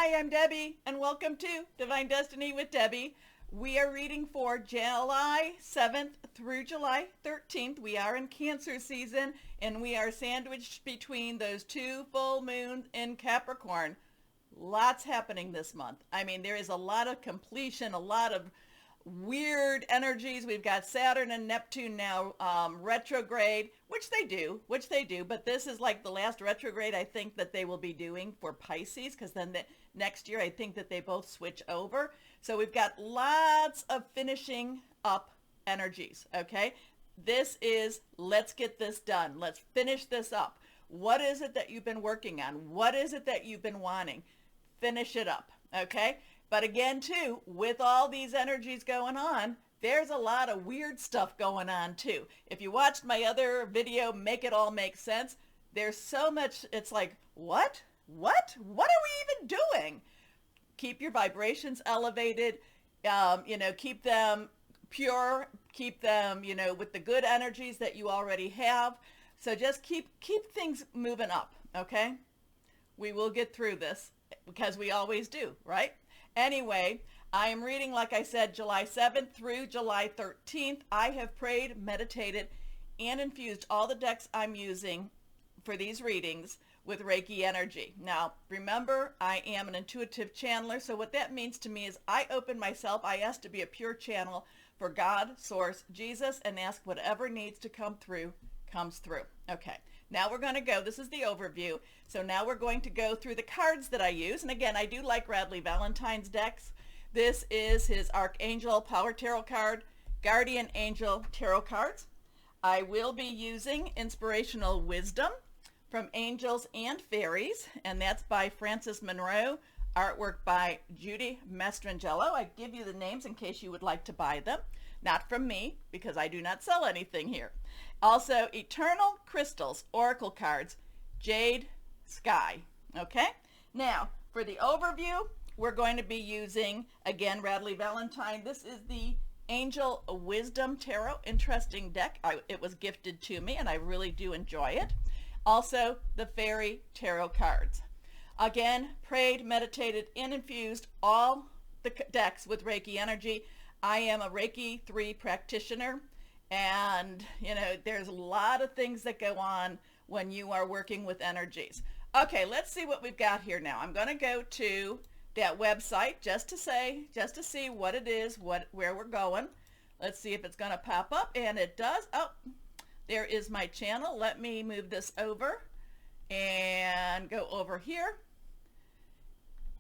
Hi, I'm Debbie, and welcome to Divine Destiny with Debbie. We are reading for July 7th through July 13th. We are in Cancer season, and we are sandwiched between those two full moons in Capricorn. Lots happening this month. I mean, there is a lot of completion, a lot of weird energies. We've got Saturn and Neptune now retrograde, which they do, but this is like the last retrograde I think that they will be doing for Pisces, because then next year I think that they both switch over. So we've got lots of finishing up energies, okay? This is, let's get this done. Let's finish this up. What is it that you've been working on? What is it that you've been wanting? Finish it up, okay? But again, too, with all these energies going on, there's a lot of weird stuff going on, too. If you watched my other video, Make It All Make Sense, there's so much, it's like, what? What are we even doing? Keep your vibrations elevated, keep them pure, keep them, with the good energies that you already have. So just keep things moving up, okay? We will get through this because we always do, right? Anyway, I am reading, like I said, July 7th through July 13th. I have prayed, meditated, and infused all the decks I'm using for these readings with Reiki energy. Now, remember, I am an intuitive channeler, so what that means to me is I open myself, I ask to be a pure channel for God, Source, Jesus, and ask whatever needs to come through, comes through. Okay. Now we're going to go, this is the overview, so now we're going to go through the cards that I use. And again, I do like Radley Valentine's decks. This is his Archangel Power Tarot card, Guardian Angel Tarot cards. I will be using Inspirational Wisdom from Angels and Fairies, and that's by Frances Monroe, artwork by Judy Mastrangelo. I give you the names in case you would like to buy them. Not from me, because I do not sell anything here. Also, Eternal Crystals, Oracle cards, Jade Sky. Okay? Now, for the overview, we're going to be using, again, Radley Valentine. This is the Angel Wisdom Tarot. Interesting deck. It was gifted to me, and I really do enjoy it. Also, the Fairy Tarot cards. Again, prayed, meditated, and infused all the decks with Reiki energy. I am a Reiki 3 practitioner, and there's a lot of things that go on when you are working with energies. Okay, let's see what we've got here now. I'm going to go to that website just to see what it is, where we're going. Let's see if it's going to pop up, and it does. Oh, there is my channel. Let me move this over and go over here.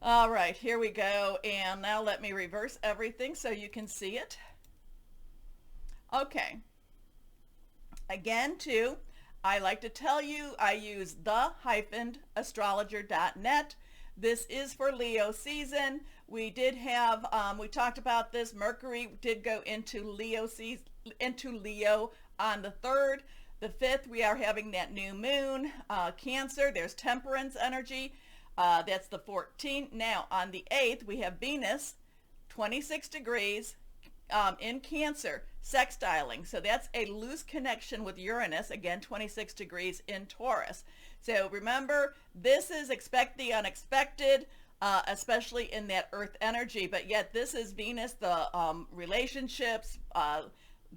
All right, here we go. And now let me reverse everything so you can see it. Okay. Again, too, I like to tell you I use the-astrologer.net. This is for Leo season. We did have, we talked about this. Mercury did go into Leo on the 3rd. The 5th, we are having that new moon. Cancer, there's temperance energy. That's the 14th. Now, on the 8th, we have Venus, 26 degrees in Cancer, sextiling. So that's a loose connection with Uranus, again, 26 degrees in Taurus. So remember, this is expect the unexpected, especially in that Earth energy. But yet this is Venus, the relationships,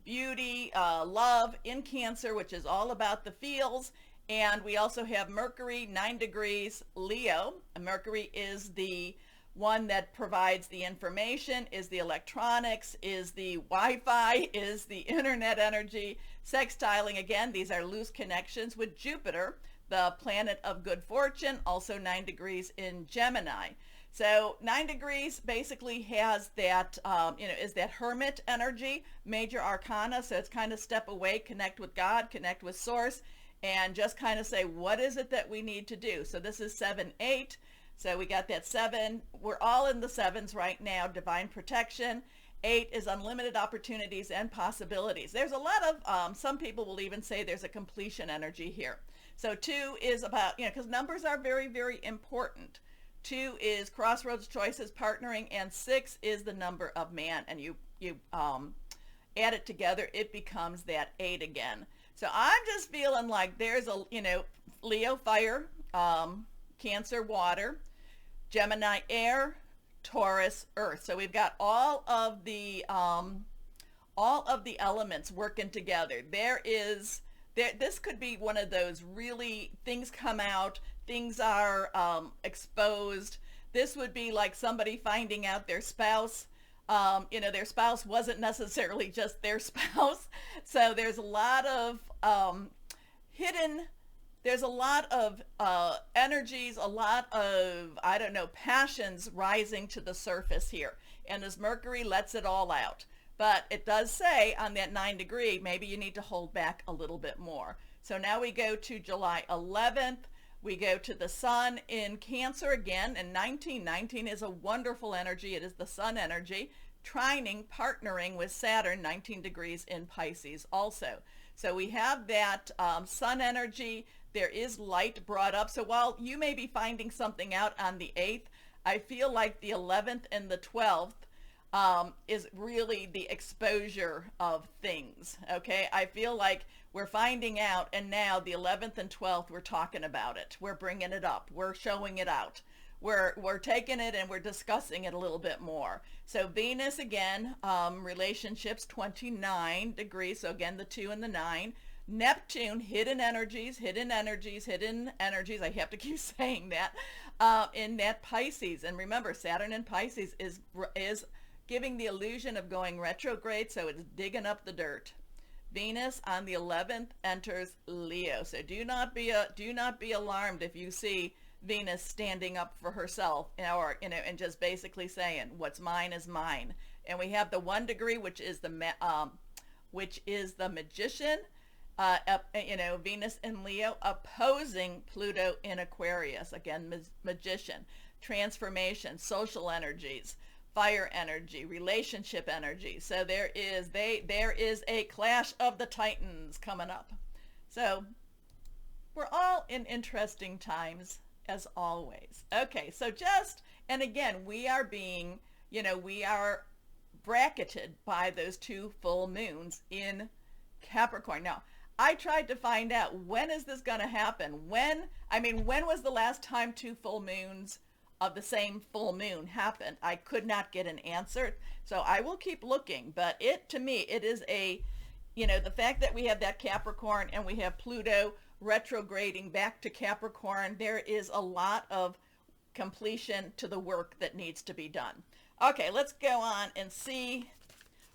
beauty, love in Cancer, which is all about the feels. And we also have Mercury, 9 degrees Leo. Mercury is the one that provides the information, is the electronics, is the Wi-Fi, is the internet energy. Sextiling, again, these are loose connections with Jupiter, the planet of good fortune, also 9 degrees in Gemini. So 9 degrees basically has that, is that hermit energy, major arcana. So it's kind of step away, connect with God, connect with Source, and just kind of say, what is it that we need to do? So this is 7-8. So we got that 7. We're all in the 7s right now, divine protection. 8 is unlimited opportunities and possibilities. There's a lot of, some people will even say there's a completion energy here. So 2 is about, because numbers are very, very important. 2 is crossroads, choices, partnering, and 6 is the number of man. And you add it together, it becomes that 8 again. So I'm just feeling like there's a, Leo fire, Cancer water, Gemini, air, Taurus, earth. So we've got all of the elements working together. This could be one of those really, things come out, things are exposed. This would be like somebody finding out their spouse, their spouse wasn't necessarily just their spouse. So there's a lot of there's a lot of energies, a lot of, I don't know, passions rising to the surface here. And as Mercury lets it all out. But it does say on that 9 degree, maybe you need to hold back a little bit more. So now we go to July 11th. We go to the sun in Cancer again, and 19 is a wonderful energy. It is the sun energy, trining, partnering with Saturn, 19 degrees in Pisces also. So we have that sun energy. There is light brought up. So while you may be finding something out on the 8th, I feel like the 11th and the 12th is really the exposure of things. Okay, I feel like we're finding out, and now the 11th and 12th, we're talking about it. We're bringing it up. We're showing it out. We're taking it and we're discussing it a little bit more. So Venus again, relationships, 29 degrees. So again, the 2 and the 9. Neptune, hidden energies. I have to keep saying that, in that Pisces. And remember, Saturn in Pisces is giving the illusion of going retrograde, so it's digging up the dirt. Venus on the 11th enters Leo. So do not be alarmed if you see Venus standing up for herself, or and just basically saying what's mine is mine. And we have the 1 degree, which is the magician. Venus in Leo opposing Pluto in Aquarius. Again, magician, transformation, social energies, fire energy, relationship energy. So there is a clash of the Titans coming up. So we're all in interesting times as always. Okay, so and again, we are being, we are bracketed by those 2 full moons in Capricorn. Now, I tried to find out, when is this going to happen? When was the last time 2 full moons of the same full moon happened? I could not get an answer. So I will keep looking, but to me, it is the fact that we have that Capricorn and we have Pluto retrograding back to Capricorn, there is a lot of completion to the work that needs to be done. Okay, let's go on and see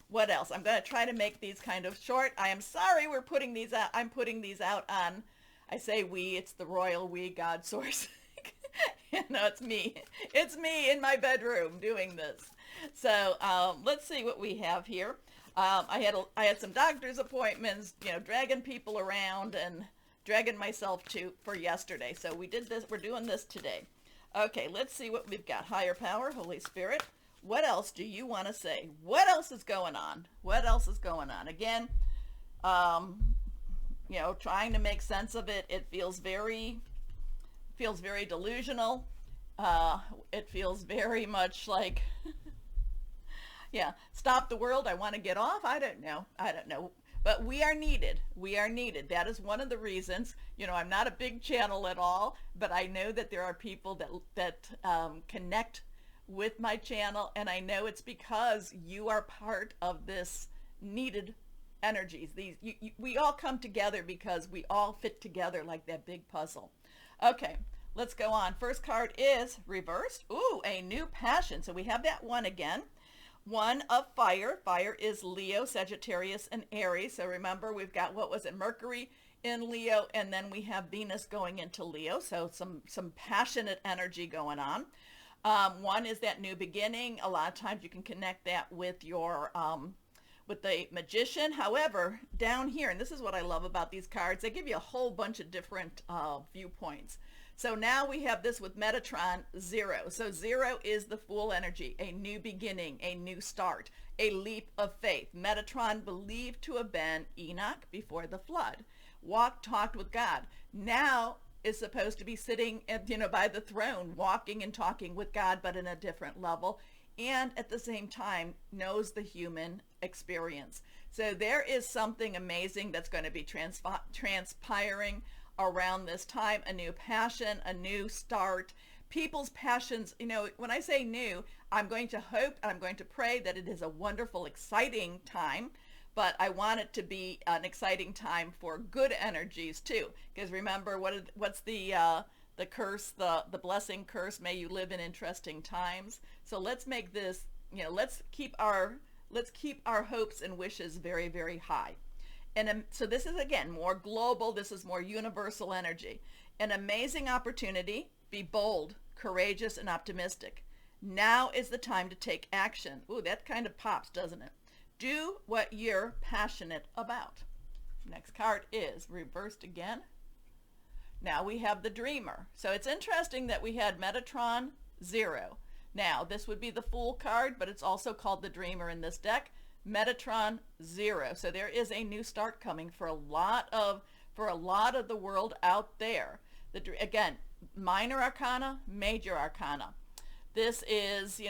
what else. I'm going to try to make these kind of short. I am sorry we're putting these out. I'm putting these out on, I say we, it's the royal we, God source. It's me. It's me in my bedroom doing this. So let's see what we have here. I had some doctor's appointments, dragging people around and dragging myself for yesterday. So we did this. We're doing this today. Okay, let's see what we've got. Higher power, Holy Spirit. What else do you want to say? What else is going on? What else is going on? Again, trying to make sense of it. It feels very delusional. It feels very much like, yeah, stop the world. I want to get off. I don't know. But we are needed. That is one of the reasons, I'm not a big channel at all, but I know that there are people that connect with my channel, and I know it's because you are part of this needed energies. We all come together because we all fit together like that big puzzle. Okay, let's go on. First card is reversed. Ooh, a new passion. So we have that 1 again. 1 of fire. Fire is Leo, Sagittarius, and Aries. So remember, we've got, Mercury in Leo, and then we have Venus going into Leo. So some passionate energy going on. 1 is that new beginning. A lot of times you can connect that with your with the magician. However, down here, and this is what I love about these cards, they give you a whole bunch of different viewpoints. So now we have this with Metatron 0. So 0 is the Fool energy, a new beginning, a new start, a leap of faith. Metatron believed to have been Enoch before the flood. Talked with God. Now is supposed to be sitting by the throne, walking and talking with God, but in a different level, and at the same time knows the human experience. So there is something amazing that's going to be transpiring around this time, a new passion, a new start, people's passions, when I say new, I'm going to hope and I'm going to pray that it is a wonderful, exciting time, but I want it to be an exciting time for good energies too. Because remember, what's the curse, the blessing curse? May you live in interesting times. So let's make this, let's keep our hopes and wishes very, very high. And so this is, again, more global. This is more universal energy. An amazing opportunity. Be bold, courageous, and optimistic. Now is the time to take action. Ooh, that kind of pops, doesn't it? Do what you're passionate about. Next card is reversed again. Now we have the Dreamer. So it's interesting that we had Metatron 0. Now, this would be the Fool card, but it's also called the Dreamer in this deck. Metatron 0. So there is a new start coming for a lot of the world out there. Again, minor arcana, major arcana. This is the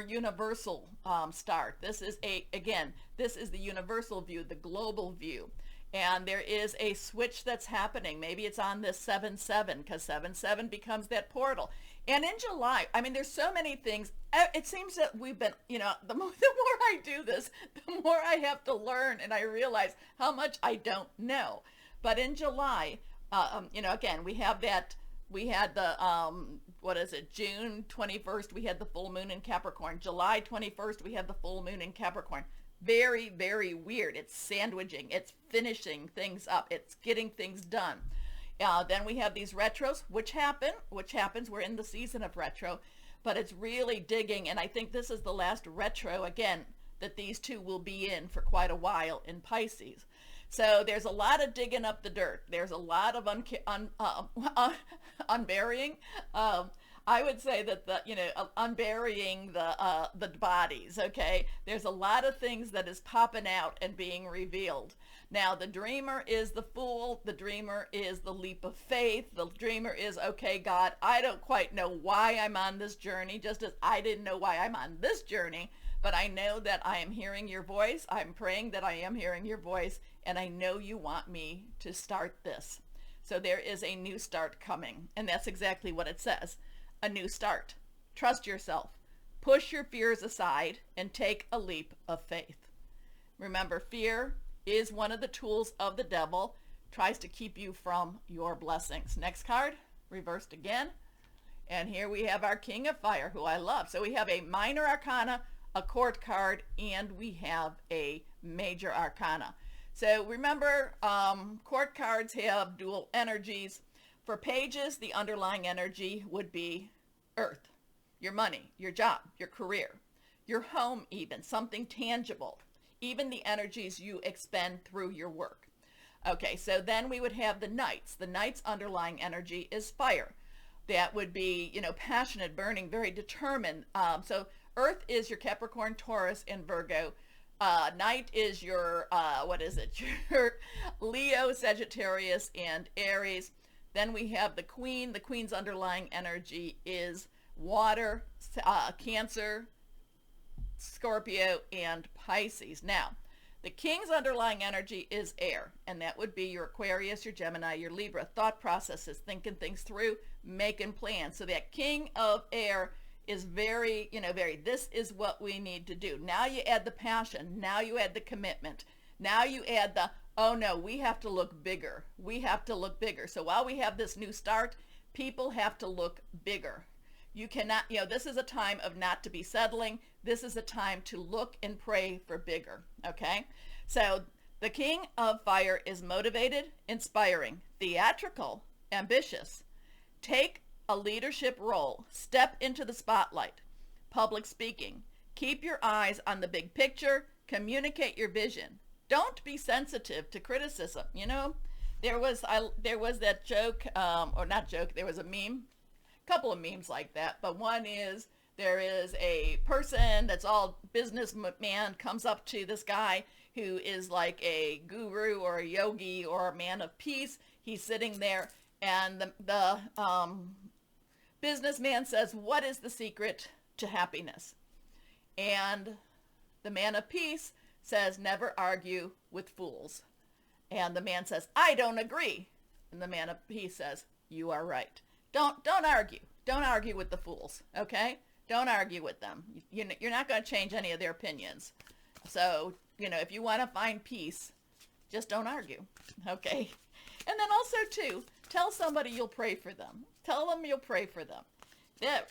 universal start. This is the universal view, the global view. And there is a switch that's happening. Maybe it's on this 7-7, because 7-7 becomes that portal. And in July, there's so many things. It seems that we've been, the more I do this, the more I have to learn, and I realize how much I don't know. But in July, again, we had the, June 21st, we had the full moon in Capricorn. July 21st, we had the full moon in Capricorn. Very, very weird. It's sandwiching. It's finishing things up. It's getting things done. Then we have these retros, which happens. We're in the season of retro, but it's really digging. And I think this is the last retro, again, that these two will be in for quite a while in Pisces. So there's a lot of digging up the dirt. There's a lot of unburying. I would say that unburying the bodies. Okay, there's a lot of things that is popping out and being revealed. Now the Dreamer is the Fool. The Dreamer is the leap of faith. The Dreamer is, okay, God, I don't quite know why I'm on this journey, just as I didn't know why I'm on this journey, but I know that I am hearing your voice. I'm praying that I am hearing your voice, and I know you want me to start this. So there is a new start coming, and that's exactly what it says. A new start. Trust yourself. Push your fears aside and take a leap of faith. Remember, fear is one of the tools of the devil. Tries to keep you from your blessings. Next card, reversed again. And here we have our King of Fire, who I love. So we have a minor arcana, a court card, and we have a major arcana. So remember, court cards have dual energies. For pages, the underlying energy would be earth, your money, your job, your career, your home even, something tangible, even the energies you expend through your work. Okay, so then we would have the Knights. The Knights' underlying energy is fire. That would be, passionate, burning, very determined. So earth is your Capricorn, Taurus, and Virgo. Knight is your, your Leo, Sagittarius, and Aries. Then we have the Queen. The Queen's underlying energy is water, Cancer, Scorpio, and Pisces. Now, the King's underlying energy is air, and that would be your Aquarius, your Gemini, your Libra. Thought processes, thinking things through, making plans. So that King of Air is very, this is what we need to do. Now you add the passion. Now you add the commitment. Now you add the, oh no, we have to look bigger. We have to look bigger. So while we have this new start, people have to look bigger. You cannot, this is a time of not to be settling. This is a time to look and pray for bigger, okay? So the King of Fire is motivated, inspiring, theatrical, ambitious. Take a leadership role. Step into the spotlight. Public speaking. Keep your eyes on the big picture. Communicate your vision. Don't be sensitive to criticism. There was that joke, or not joke, there was a meme, couple of memes like that, but one is there is a person that's all businessman comes up to this guy who is like a guru or a yogi or a man of peace. He's sitting there, and the businessman says, "What is the secret to happiness?" And the man of peace says, "Never argue with fools." And the man says, "I don't agree." And the man of peace says, "You are right. Don't argue. Don't argue with the fools, okay? Don't argue with them. You're not going to change any of their opinions. So, if you want to find peace, just don't argue, okay? And then also, too, tell somebody you'll pray for them. Tell them you'll pray for them. That,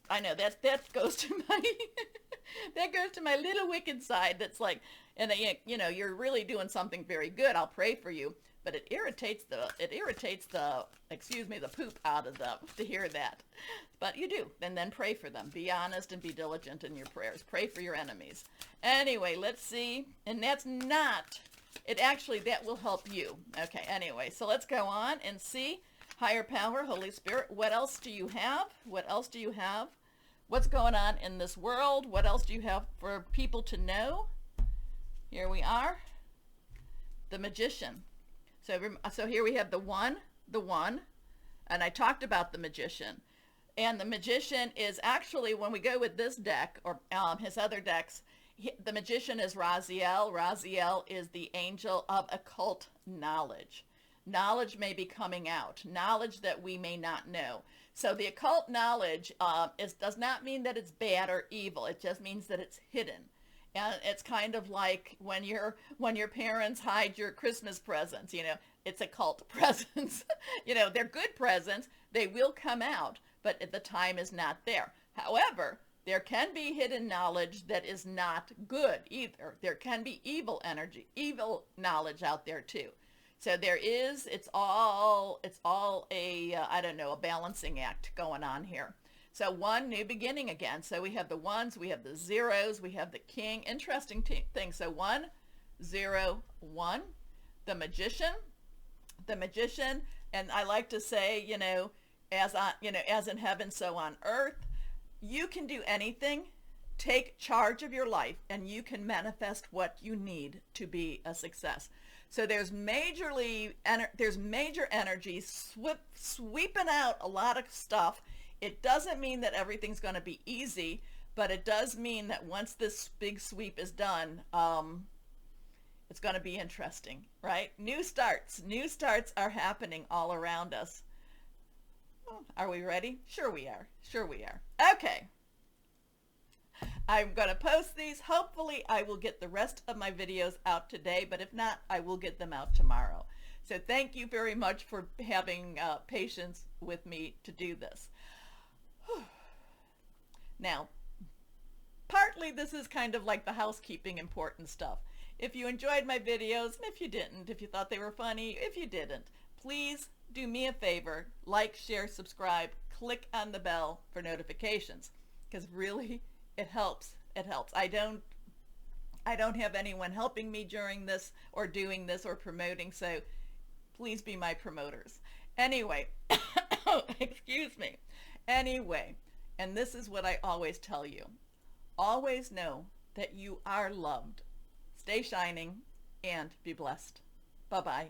I know that goes to my that goes to my little wicked side. That's like, and you're really doing something very good. I'll pray for you, but it irritates the the poop out of them to hear that. But you do, and then pray for them. Be honest and be diligent in your prayers. Pray for your enemies. Anyway, let's see, and that's not. It actually, that will help you. Okay. Anyway, so let's go on and see. Higher power, Holy Spirit, what else do you have? What else do you have? What's going on in this world? What else do you have for people to know? Here we are. The Magician. So here we have the one, and I talked about the Magician. And the Magician is actually, when we go with this deck, or his other decks, the Magician is Raziel. Raziel is the angel of occult knowledge. Knowledge may be coming out, knowledge that we may not know. So the occult knowledge does not mean that it's bad or evil. It just means that it's hidden. And it's kind of like when your parents hide your Christmas presents, it's occult presents. They're good presents. They will come out, but the time is not there. However, there can be hidden knowledge that is not good either. There can be evil energy, evil knowledge out there too. So it's all a a balancing act going on here. So one, new beginning again. So we have the ones, we have the zeros, we have the king. Interesting thing. So 1, 0, 1. The magician, and I like to say, as in heaven, so on earth. You can do anything. Take charge of your life, and you can manifest what you need to be a success. So there's major energy sweeping out a lot of stuff. It doesn't mean that everything's going to be easy, but it does mean that once this big sweep is done, it's going to be interesting, right? New starts are happening all around us. Are we ready? Sure we are. Okay. I'm going to post these. Hopefully I will get the rest of my videos out today, but if not, I will get them out tomorrow. So thank you very much for having patience with me to do this. Now, partly this is kind of like the housekeeping important stuff. If you enjoyed my videos, and if you didn't, if you thought they were funny, if you didn't, please do me a favor, like, share, subscribe, click on the bell for notifications, because really it helps. I don't have anyone helping me during this or doing this or promoting, so please be my promoters. Anyway, excuse me. Anyway, and this is what I always tell you. Always know that you are loved. Stay shining and be blessed. Bye-bye.